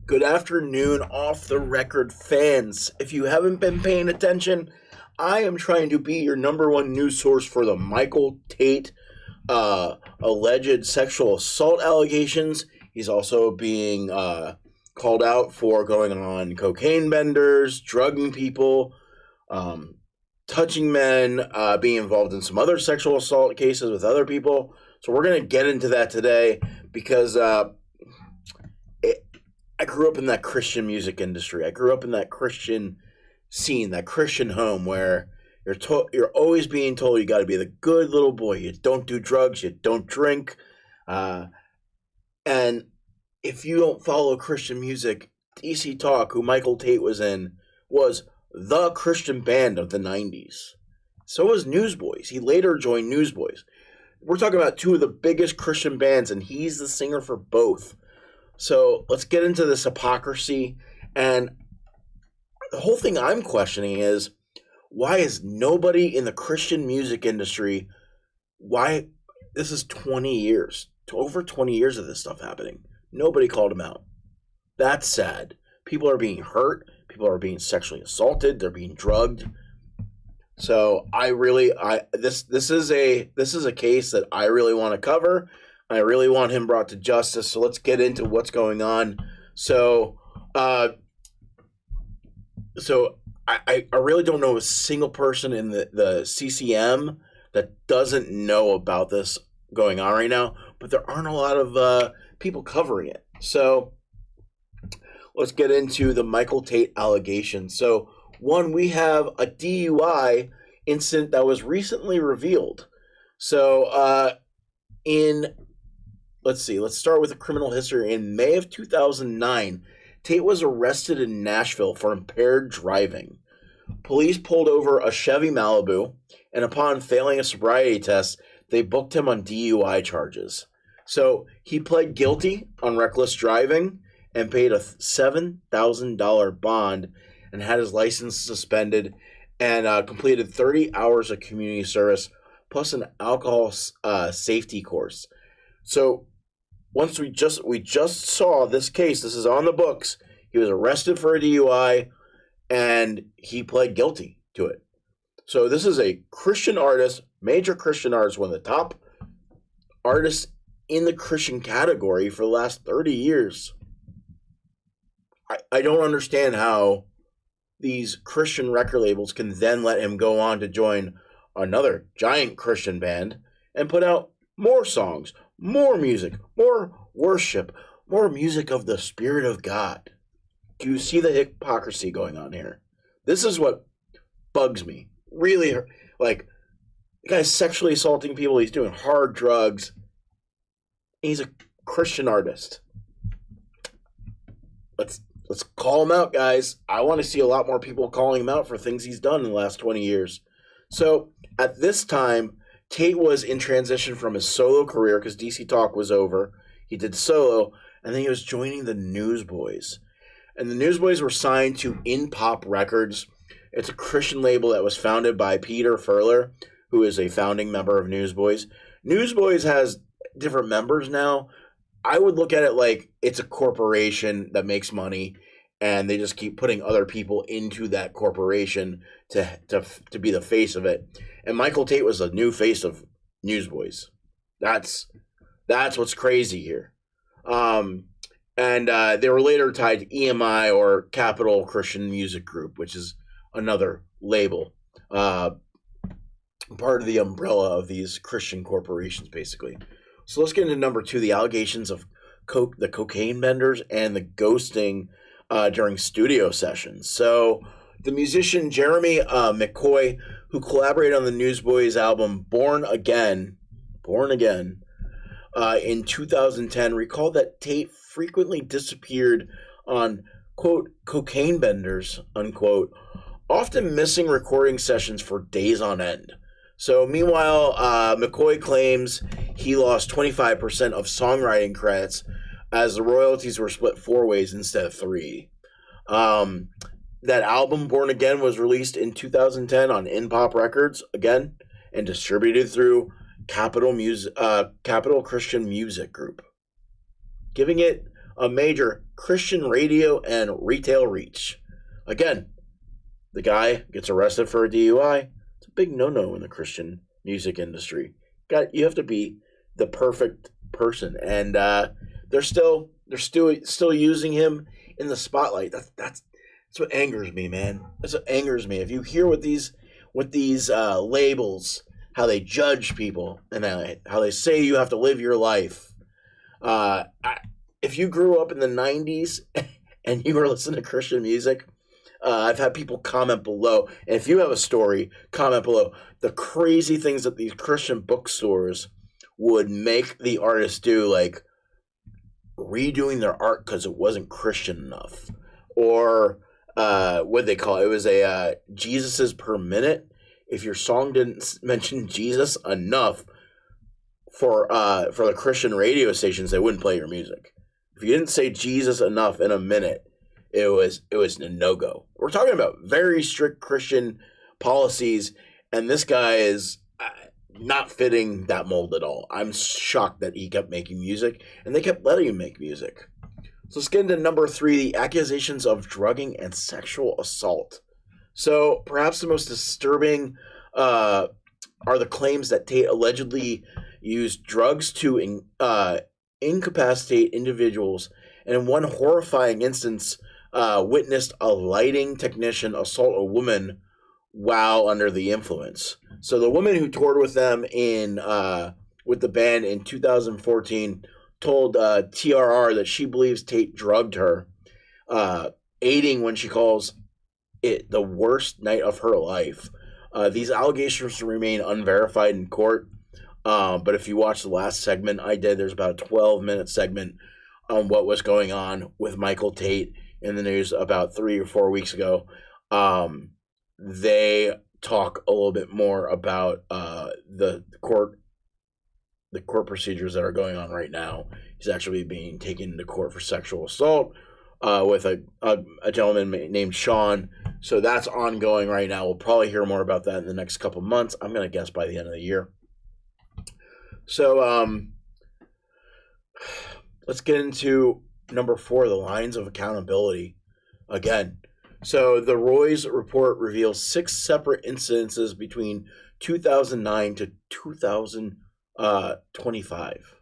Good afternoon, off the record fans. If you haven't been paying attention, I am trying to be your number one news source for the Michael Tait alleged sexual assault allegations. He's also being called out for going on cocaine benders, drugging people, touching men, being involved in some other sexual assault cases with other people. So we're going to get into that today because I grew up in that Christian music industry. I grew up in that Christian scene, that Christian home where you're always being told you got to be the good little boy. You don't do drugs. You don't drink. And if you don't follow Christian music, DC Talk, who Michael Tait was in, was the Christian band of the 90s. So was Newsboys. He later joined Newsboys. We're talking about two of the biggest Christian bands, and he's the singer for both. So let's get into this hypocrisy. And the whole thing I'm questioning is, why is nobody in the Christian music industry, why this is 20 years, over 20 years of this stuff happening. Nobody called him out. That's sad. People are being hurt. People are being sexually assaulted. They're being drugged. So this is a case that I really want to cover. I really want him brought to justice. So let's get into what's going on. So I really don't know a single person in the CCM that doesn't know about this going on right now, but there aren't a lot of people covering it. So let's get into the Michael Tait allegations. So one, we have a DUI incident that was recently revealed. So let's start with the criminal history. In May of 2009, Tait was arrested in Nashville for impaired driving. Police pulled over a Chevy Malibu, and upon failing a sobriety test, they booked him on DUI charges. So he pled guilty on reckless driving and paid a $7,000 bond and had his license suspended and completed 30 hours of community service plus an alcohol safety course. So once we just saw this case, this is on the books. He was arrested for a DUI and he pled guilty to it. So this is a Christian artist, major Christian artist, one of the top artists in the Christian category for the last 30 years. I don't understand how these Christian record labels can then let him go on to join another giant Christian band and put out more songs, more music, more worship, more music of the Spirit of God. Do you see the hypocrisy going on here? This is what bugs me. Really, like, the guy's sexually assaulting people. He's doing hard drugs. He's a Christian artist. Let's call him out, guys. I want to see a lot more people calling him out for things he's done in the last 20 years. So at this time, Tait was in transition from his solo career because DC Talk was over. He did solo, and then he was joining the Newsboys. And the Newsboys were signed to In Pop Records. It's a Christian label that was founded by Peter Furler, who is a founding member of Newsboys. Newsboys has different members now. I would look at it like it's a corporation that makes money, and they just keep putting other people into that corporation to be the face of it. And Michael Tait was a new face of Newsboys. That's what's crazy here. And they were later tied to EMI, or Capital Christian Music Group, which is another label, part of the umbrella of these Christian corporations, basically. So let's get into number two, the allegations of the cocaine benders and the ghosting during studio sessions. So the musician Jeremy McCoy, who collaborated on the Newsboys album Born Again, in 2010, recalled that Tait frequently disappeared on, quote, cocaine benders, unquote, often missing recording sessions for days on end. So meanwhile, McCoy claims he lost 25% of songwriting credits as the royalties were split 4 ways instead of 3. That album, Born Again, was released in 2010 on In Pop Records, again, and distributed through Capital Christian Music Group, giving it a major Christian radio and retail reach. Again, the guy gets arrested for a DUI. It's a big no-no in the Christian music industry. You have to be the perfect person, and they're still using him in the spotlight. That's what angers me, man. That's what angers me. If you hear what these labels, how they judge people, and how they say you have to live your life. If you grew up in the 90s and you were listening to Christian music, I've had people comment below. And if you have a story, comment below. The crazy things that these Christian bookstores would make the artists do, like redoing their art because it wasn't Christian enough. Or what they call it? It was a Jesus's per minute. If your song didn't mention Jesus enough for the Christian radio stations, they wouldn't play your music. If you didn't say Jesus enough in a minute, it was a no-go. We're talking about very strict Christian policies, and this guy is not fitting that mold at all. I'm shocked that he kept making music, and they kept letting him make music. So let's get into number 3, the accusations of drugging and sexual assault. So perhaps the most disturbing are the claims that Tait allegedly used drugs to incapacitate individuals, and in one horrifying instance, witnessed a lighting technician assault a woman while under the influence. So the woman who toured with them with the band in 2014 told TRR that she believes Tait drugged her, aiding when she calls it the worst night of her life. These allegations remain unverified in court, but if you watch the last segment I did, there's about a 12-minute segment on what was going on with Michael Tait in the news about 3 or 4 weeks ago. They talk a little bit more about the court procedures that are going on right now. He's actually being taken to court for sexual assault with a gentleman named Sean. So that's ongoing right now. We'll probably hear more about that in the next couple months. I'm going to guess by the end of the year. So let's get into number 4, the lines of accountability. Again, so the Roy's report reveals 6 separate incidences between 2009 to 2025.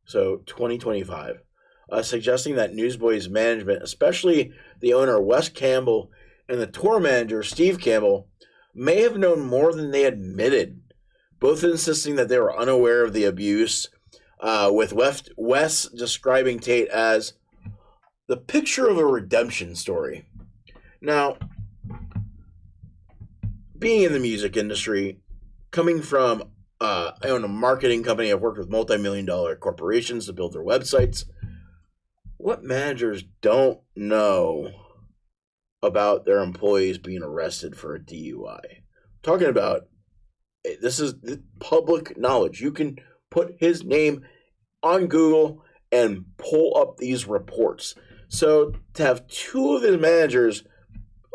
So 2025, suggesting that Newsboys management, especially the owner Wes Campbell and the tour manager Steve Campbell, may have known more than they admitted, both insisting that they were unaware of the abuse, with Wes describing Tait as the picture of a redemption story. Now, being in the music industry, coming from I own a marketing company. I've worked with multi-million-dollar corporations to build their websites. What managers don't know about their employees being arrested for a DUI? Talking about, this is public knowledge. You can put his name on Google and pull up these reports. So to have 2 of his managers,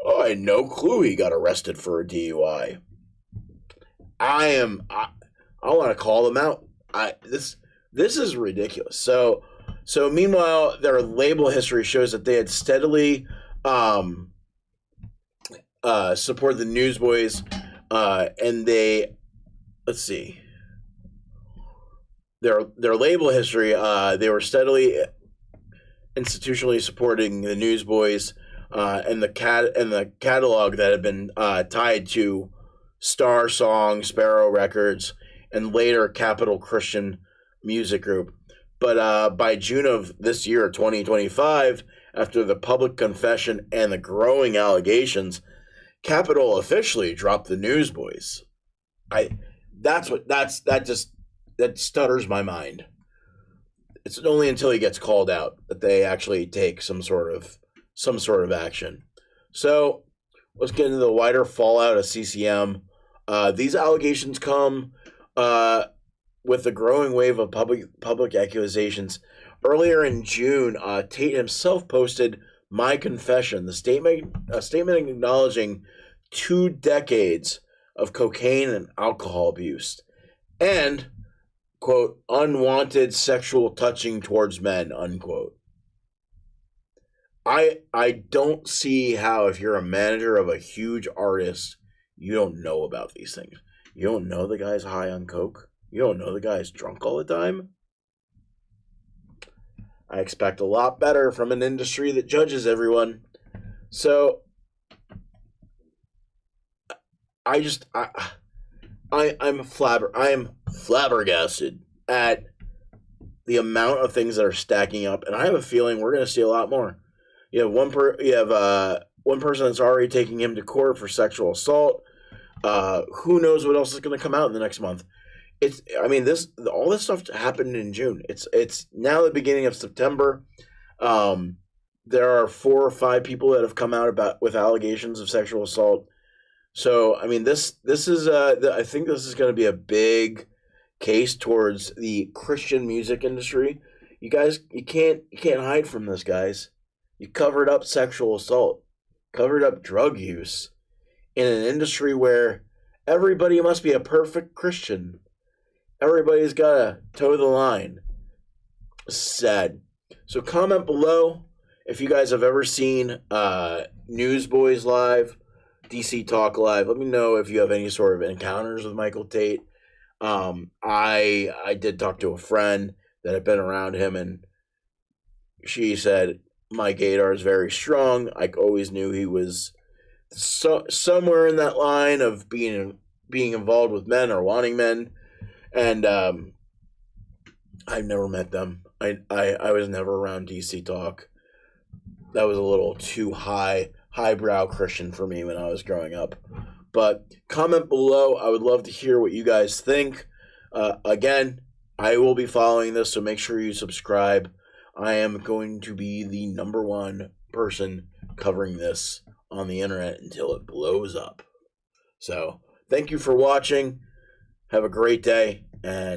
I had no clue he got arrested for a DUI. I want to call them out. This is ridiculous. So meanwhile, their label history shows that they had steadily supported the Newsboys, and they, let's see, their label history. They were steadily institutionally supporting the Newsboys, and the catalog that had been tied to Star Song, Sparrow Records, and later Capital Christian Music Group. But by June of this year, 2025, after the public confession and the growing allegations, Capital officially dropped the Newsboys. That stutters my mind. It's only until he gets called out that they actually take some sort of action. So let's get into the wider fallout of CCM. These allegations come with the growing wave of public accusations. Earlier in June, Tait himself posted "My Confession," a statement acknowledging 2 decades of cocaine and alcohol abuse, and, quote, unwanted sexual touching towards men, unquote. I don't see how, if you're a manager of a huge artist, you don't know about these things. You don't know the guy's high on coke. You don't know the guy's drunk all the time. I expect a lot better from an industry that judges everyone. So I just I am flabbergasted at the amount of things that are stacking up, and I have a feeling we're going to see a lot more. You have one person that's already taking him to court for sexual assault. Who knows what else is going to come out in the next month? All this stuff happened in June. It's now the beginning of September. There are 4 or 5 people that have come out with allegations of sexual assault. So I mean, this is I think this is going to be a big case towards the Christian music industry. You guys, you can't hide from this, guys. You covered up sexual assault, covered up drug use in an industry where everybody must be a perfect Christian. Everybody's got to toe the line. Sad. So comment below if you guys have ever seen Newsboys live, DC Talk live. Let me know if you have any sort of encounters with Michael Tait. I did talk to a friend that had been around him, and she said my gaydar is very strong. I always knew he was somewhere in that line of being involved with men or wanting men, and I've never met them. I was never around DC Talk. That was a little too highbrow Christian for me when I was growing up. But comment below. I would love to hear what you guys think. Again, I will be following this, so make sure you subscribe. I am going to be the #1 person covering this on the internet until it blows up. So, thank you for watching. Have a great day, and